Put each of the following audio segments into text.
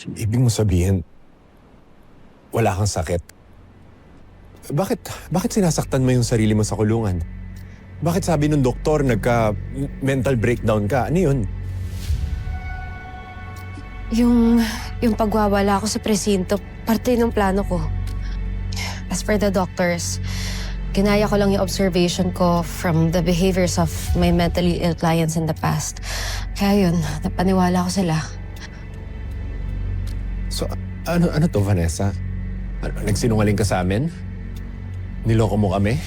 Ibig mo sabihin, wala kang sakit? Bakit sinasaktan mo yung sarili mo sa kulungan? Bakit sabi nung doktor nagka-mental breakdown ka? Ano yun? Yung pagwawala ko sa presinto, parte ng plano ko. As per the doctors, ginaya ko lang yung observation ko from the behaviors of my mentally ill clients in the past. Kaya yun, napaniwala ko sila. So, ano to, Vanessa? Nagsinungaling ka sa amin? Niloko mo kami?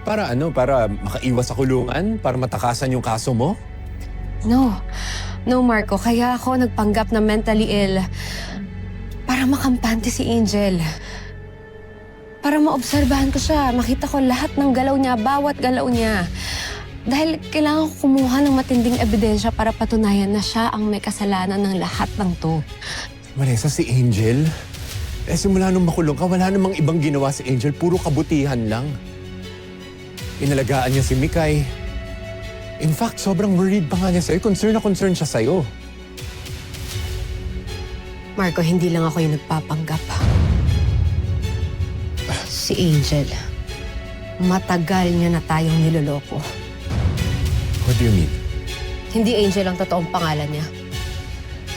Para ano? Para makaiwas sa kulungan? Para matakasan yung kaso mo? No, Marco. Kaya ako nagpanggap na mentally ill para makampante si Angel. Para maobserbahan ko siya, makita ko lahat ng galaw niya, bawat galaw niya. Dahil kailangan ko kumuha ng matinding ebidensya para patunayan na siya ang may kasalanan ng lahat ng to. Vanessa, si Angel? Simula nung makulong ka, wala namang ibang ginawa si Angel. Puro kabutihan lang. Inalagaan niya si Mikay. In fact, sobrang worried pa nga niya sa'yo. Concern na concern siya sa'yo. Marco, hindi lang ako yung nagpapanggap. Si Angel, matagal niya na tayong niloloko. What do you mean? Hindi Angel ang totoong pangalan niya.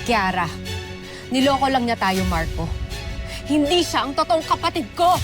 Kiara. Niloko lang niya tayo, Marco. Hindi siya ang totoong kapatid ko!